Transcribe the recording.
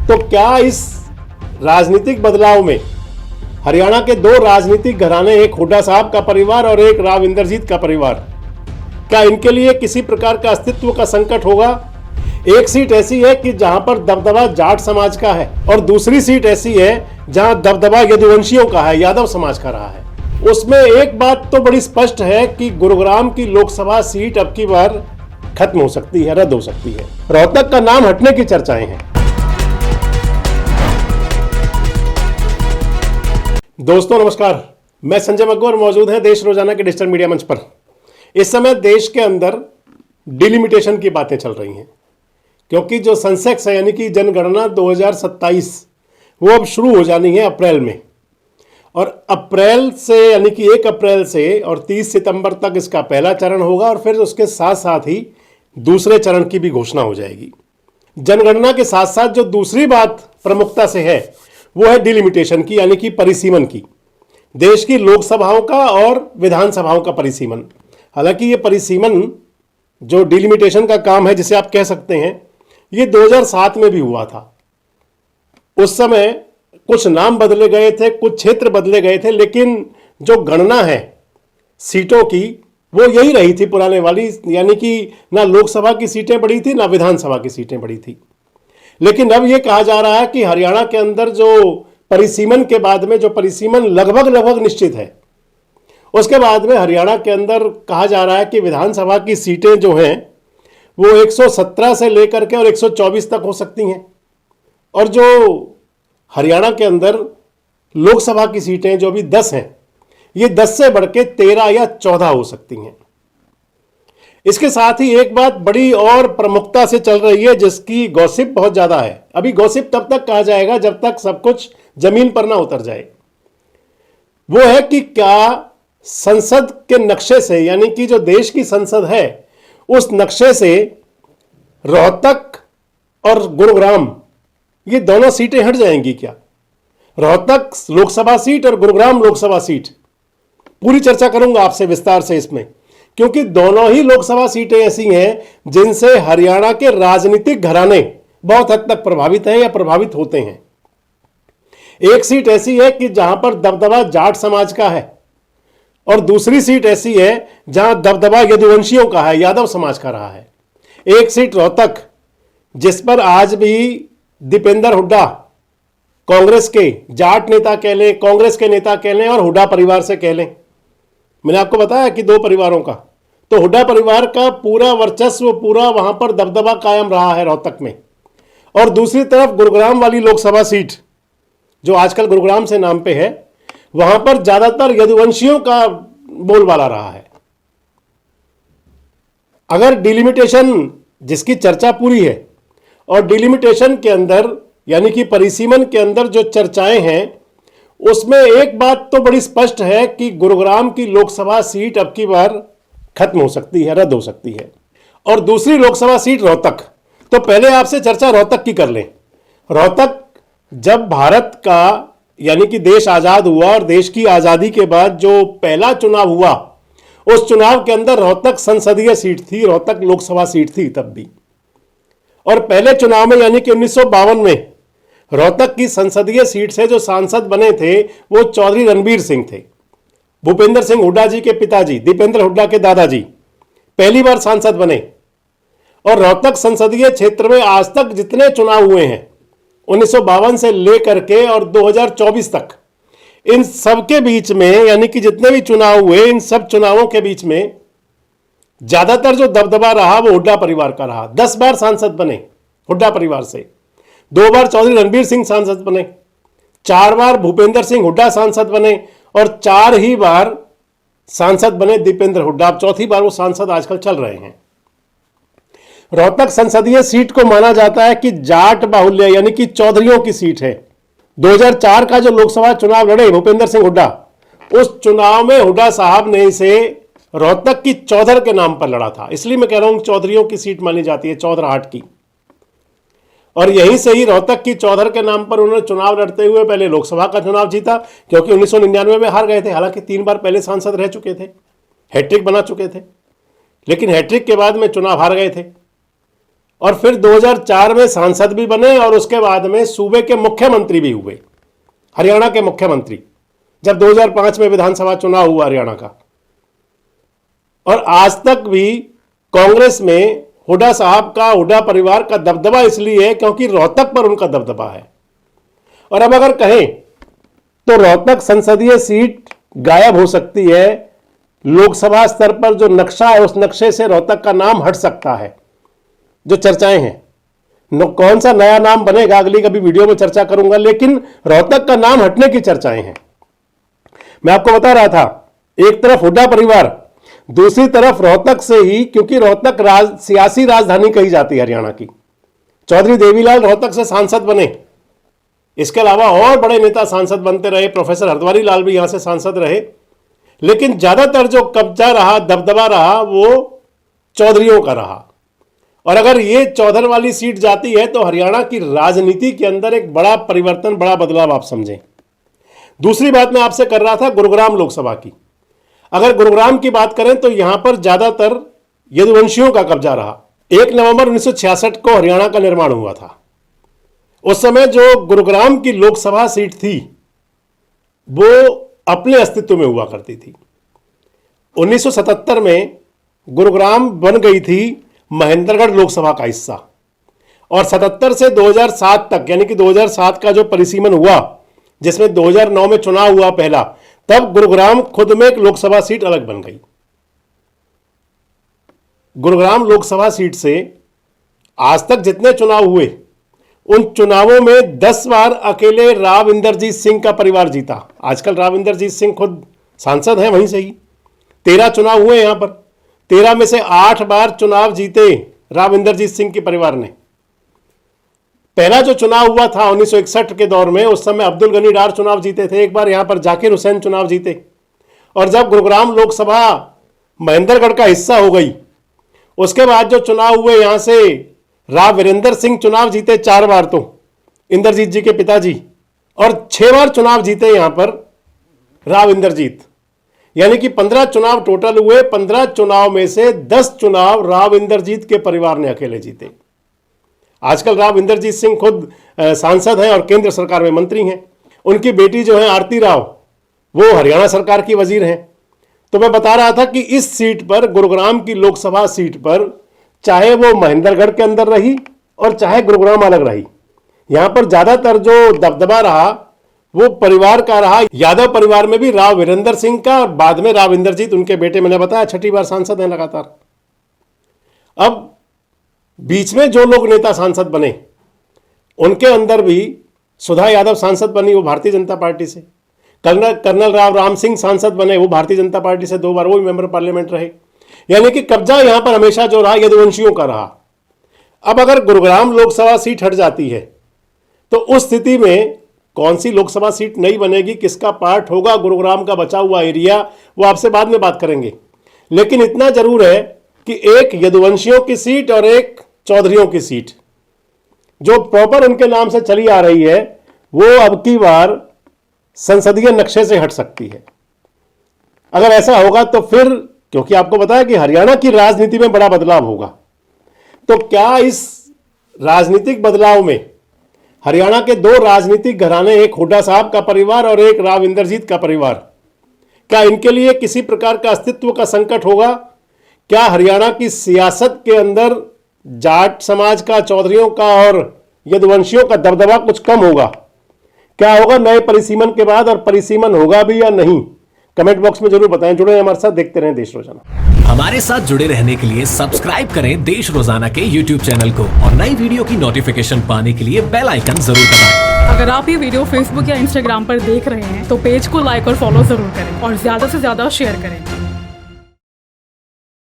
तो क्या इस राजनीतिक बदलाव में हरियाणा के दो राजनीतिक घराने, एक हुड्डा साहब का परिवार और एक राव इंद्रजीत का परिवार, क्या इनके लिए किसी प्रकार का अस्तित्व का संकट होगा? एक सीट ऐसी है कि जहां पर दबदबा जाट समाज का है और दूसरी सीट ऐसी है जहां दबदबा यदुवंशियों का है, यादव समाज का रहा है। उसमें एक बात तो बड़ी स्पष्ट है कि गुरुग्राम की लोकसभा सीट अब की बार खत्म हो सकती है, रद्द हो सकती है। रोहतक का नाम हटने की चर्चाएं हैं। दोस्तों नमस्कार, मैं संजय मग्गोर मौजूद है देश रोजाना के डिजिटल मीडिया मंच पर। इस समय देश के अंदर डिलिमिटेशन की बातें चल रही हैं, क्योंकि जो सेंसेक्स है यानी कि जनगणना 2027 वो अब शुरू हो जानी है अप्रैल में, और अप्रैल से यानी कि 1 अप्रैल से और 30 सितंबर तक इसका पहला चरण होगा और फिर उसके साथ साथ ही दूसरे चरण की भी घोषणा हो जाएगी। जनगणना के साथ साथ जो दूसरी बात प्रमुखता से है वो है डिलिमिटेशन की, यानी कि परिसीमन की। देश की लोकसभाओं का और विधानसभाओं का परिसीमन। हालांकि ये परिसीमन जो डिलिमिटेशन का काम है, जिसे आप कह सकते हैं, ये 2007 में भी हुआ था। उस समय कुछ नाम बदले गए थे, कुछ क्षेत्र बदले गए थे, लेकिन जो गणना है सीटों की वो यही रही थी पुराने वाली, यानी कि ना लोकसभा की सीटें बढ़ी थी ना विधानसभा की सीटें बढ़ी थी। लेकिन अब यह कहा जा रहा है कि हरियाणा के अंदर जो परिसीमन के बाद में जो परिसीमन लगभग निश्चित है, उसके बाद में हरियाणा के अंदर कहा जा रहा है कि विधानसभा की सीटें जो हैं वो 117 से लेकर के और 124 तक हो सकती हैं, और जो हरियाणा के अंदर लोकसभा की सीटें जो अभी 10 हैं, ये 10 से बढ़ के 13 या 14 हो सकती हैं। इसके साथ ही एक बात बड़ी और प्रमुखता से चल रही है, जिसकी गॉसिप बहुत ज्यादा है। अभी गॉसिप तब तक कहा जाएगा जब तक सब कुछ जमीन पर ना उतर जाए। वो है कि क्या संसद के नक्शे से, यानी कि जो देश की संसद है उस नक्शे से रोहतक और गुरुग्राम ये दोनों सीटें हट जाएंगी क्या? रोहतक लोकसभा सीट और गुरुग्राम लोकसभा सीट, पूरी चर्चा करूंगा आपसे विस्तार से इसमें, क्योंकि दोनों ही लोकसभा सीटें ऐसी हैं जिनसे हरियाणा के राजनीतिक घराने बहुत हद तक प्रभावित हैं या प्रभावित होते हैं। एक सीट ऐसी है कि जहां पर दबदबा जाट समाज का है और दूसरी सीट ऐसी है जहां दबदबा यदुवंशियों का है, यादव समाज का रहा है। एक सीट रोहतक, जिस पर आज भी दीपेंद्र हुड्डा, कांग्रेस के जाट नेता कह लें, कांग्रेस के नेता कह लें और हुड्डा परिवार से कह लें, मैंने आपको बताया कि दो परिवारों का, तो हुड्डा परिवार का पूरा वर्चस्व, पूरा वहां पर दबदबा कायम रहा है रोहतक में। और दूसरी तरफ गुरुग्राम वाली लोकसभा सीट जो आजकल गुरुग्राम से नाम पे है, वहां पर ज्यादातर यदुवंशियों का बोलबाला रहा है। अगर डिलिमिटेशन, जिसकी चर्चा पूरी है, और डिलिमिटेशन के अंदर यानी कि परिसीमन के अंदर जो चर्चाएं हैं, उसमें एक बात तो बड़ी स्पष्ट है कि गुरुग्राम की लोकसभा सीट अब की बार खत्म हो सकती है, रद्द हो सकती है, और दूसरी लोकसभा सीट रोहतक। तो पहले आपसे चर्चा रोहतक की कर लें। रोहतक, जब भारत का यानी कि देश आजाद हुआ और देश की आजादी के बाद जो पहला चुनाव हुआ, उस चुनाव के अंदर रोहतक संसदीय सीट थी, रोहतक लोकसभा सीट थी तब भी। और पहले चुनाव में यानी कि 1952 में रोहतक की संसदीय सीट से जो सांसद बने थे वो चौधरी रणबीर सिंह थे। भूपेंद्र सिंह हुड्डा जी के पिताजी, दीपेंद्र हुड्डा के दादाजी पहली बार सांसद बने। और रोहतक संसदीय क्षेत्र में आज तक जितने चुनाव हुए हैं 1952 से लेकर के और 2024 तक, इन सब के बीच में यानी कि जितने भी चुनाव हुए, इन सब चुनावों के बीच में ज्यादातर जो दबदबा रहा वो हुड्डा परिवार का रहा। 10 बार सांसद बने हुड्डा परिवार से, 2 बार चौधरी रणबीर सिंह सांसद बने, 4 बार भूपेंद्र सिंह हुड्डा सांसद बने और 4 ही बार सांसद बने दीपेंद्र हुड्डा। अब चौथी बार वो सांसद आजकल चल रहे हैं। रोहतक संसदीय सीट को माना जाता है कि जाट बाहुल्य यानी कि चौधरियों की सीट है। 2004 का जो लोकसभा चुनाव लड़े भूपेंद्र सिंह हुड्डा, उस चुनाव में हुड्डा साहब ने इसे रोहतक की चौधर के नाम पर लड़ा था, इसलिए मैं कह रहा हूं चौधरियों की सीट मानी जाती है, चौधराहाट की। और यहीं से ही रोहतक की चौधर के नाम पर उन्होंने चुनाव लड़ते हुए पहले लोकसभा का चुनाव जीता, क्योंकि 1999 में हार गए थे। हालांकि 3 बार पहले सांसद रह चुके थे, हैट्रिक बना चुके थे, लेकिन हैट्रिक के बाद में चुनाव हार गए थे। और फिर 2004 में सांसद भी बने और उसके बाद में सूबे के मुख्यमंत्री भी हुए, हरियाणा के मुख्यमंत्री, जब 2005 में विधानसभा चुनाव हुआ हरियाणा का। और आज तक भी कांग्रेस में हुड्डा साहब का, हुड्डा परिवार का दबदबा इसलिए है क्योंकि रोहतक पर उनका दबदबा है। और अब अगर कहें तो रोहतक संसदीय सीट गायब हो सकती है, लोकसभा स्तर पर जो नक्शा है उस नक्शे से रोहतक का नाम हट सकता है, जो चर्चाएं हैं। कौन सा नया नाम बनेगा अगली कभी वीडियो में चर्चा करूंगा, लेकिन रोहतक का नाम हटने की चर्चाएं हैं। मैं आपको बता रहा था, एक तरफ हुड्डा परिवार, दूसरी तरफ रोहतक से ही, क्योंकि रोहतक सियासी राजधानी कही जाती है हरियाणा की। चौधरी देवीलाल रोहतक से सांसद बने, इसके अलावा और बड़े नेता सांसद बनते रहे, प्रोफेसर हरद्वारी लाल भी यहां से सांसद रहे, लेकिन ज्यादातर जो कब्जा रहा, दबदबा रहा, वो चौधरियों का रहा। और अगर ये चौधर वाली सीट जाती है तो हरियाणा की राजनीति के अंदर एक बड़ा परिवर्तन, बड़ा बदलाव आप समझें। दूसरी बात मैं आपसे कर रहा था गुरुग्राम लोकसभा की। अगर गुरुग्राम की बात करें तो यहां पर ज्यादातर यदुवंशियों का कब्जा रहा। 1 नवंबर 1966 को हरियाणा का निर्माण हुआ था। उस समय जो गुरुग्राम की लोकसभा सीट थी वो अपने अस्तित्व में हुआ करती थी। 1977 में गुरुग्राम बन गई थी महेंद्रगढ़ लोकसभा का हिस्सा, और 77 से 2007 तक, यानी कि 2007 का जो परिसीमन हुआ, जिसमें 2009 में चुनाव हुआ पहला, तब गुरुग्राम खुद में एक लोकसभा सीट अलग बन गई। गुरुग्राम लोकसभा सीट से आज तक जितने चुनाव हुए, उन चुनावों में 10 बार अकेले राव इंदरजीत सिंह का परिवार जीता। आजकल राव इंदरजीत सिंह खुद सांसद हैं वहीं से ही। 13 चुनाव हुए यहां पर, 13 में से 8 बार चुनाव जीते राव इंदरजीत सिंह के परिवार ने। पहला जो चुनाव हुआ था 1961 के दौर में, उस समय अब्दुल गनी डार चुनाव जीते थे। एक बार यहां पर जाकिर हुसैन चुनाव जीते। और जब गुरुग्राम लोकसभा महेंद्रगढ़ का हिस्सा हो गई, उसके बाद जो चुनाव हुए, यहां से राव वीरेंद्र सिंह चुनाव जीते 4 बार, तो इंदरजीत जी के पिताजी, और 6 बार चुनाव जीते यहां पर राव इंदरजीत। यानी कि 15 चुनाव टोटल हुए। 15 चुनाव में से 10 चुनाव राव इंदरजीत के परिवार ने अकेले जीते। आजकल राव इंदरजीत सिंह खुद सांसद हैं और केंद्र सरकार में मंत्री हैं। उनकी बेटी जो है आरती राव, वो हरियाणा सरकार की वजीर हैं। तो मैं बता रहा था कि इस सीट पर, गुरुग्राम की लोकसभा सीट पर, चाहे वो महेंद्रगढ़ के अंदर रही और चाहे गुरुग्राम अलग रही, यहां पर ज्यादातर जो दबदबा रहा वो परिवार का रहा। यादव परिवार में भी राव वीरेंद्र सिंह का, और बाद में राव इंदरजीत, उनके बेटे, मैंने बताया 6ठी बार सांसद हैं लगातार। अब बीच में जो लोग नेता सांसद बने, उनके अंदर भी सुधा यादव सांसद बनी, वो भारतीय जनता पार्टी से। कर्नल राव राम सिंह सांसद बने, वो भारतीय जनता पार्टी से 2 बार, वो भी मेंबर पार्लियामेंट रहे। यानी कि कब्जा यहां पर हमेशा जो रहा यदुवंशियों का रहा। अब अगर गुरुग्राम लोकसभा सीट हट जाती है तो उस स्थिति में कौन सी लोकसभा सीट नई बनेगी, किसका पार्ट होगा गुरुग्राम का बचा हुआ एरिया, वो आपसे बाद में बात करेंगे। लेकिन इतना जरूर है कि एक यदुवंशियों की सीट और एक चौधरियों की सीट जो प्रॉपर उनके नाम से चली आ रही है, वो अब की बार संसदीय नक्शे से हट सकती है। अगर ऐसा होगा तो फिर, क्योंकि आपको बताया कि हरियाणा की राजनीति में बड़ा बदलाव होगा, तो क्या इस राजनीतिक बदलाव में हरियाणा के 2 राजनीतिक घराने, एक हुड्डा साहब का परिवार और एक राव इंदरजीत का परिवार, क्या इनके लिए किसी प्रकार का अस्तित्व का संकट होगा? क्या हरियाणा की सियासत के अंदर जाट समाज का, चौधरियों का और यदुवंशियों का दबदबा कुछ कम होगा? क्या होगा नए परिसीमन के बाद, और परिसीमन होगा भी या नहीं? कमेंट बॉक्स में जरूर बताएं। जुड़े हमारे साथ, देखते रहें देश रोजाना। हमारे साथ जुड़े रहने के लिए सब्सक्राइब करें देश रोजाना के YouTube चैनल को, और नई वीडियो की नोटिफिकेशन पाने के लिए बेल आइकन जरूर दबाएं। अगर आप ये वीडियो Facebook या Instagram पर देख रहे हैं तो पेज को लाइक और फॉलो जरूर करें और ज्यादा से ज्यादा शेयर करें।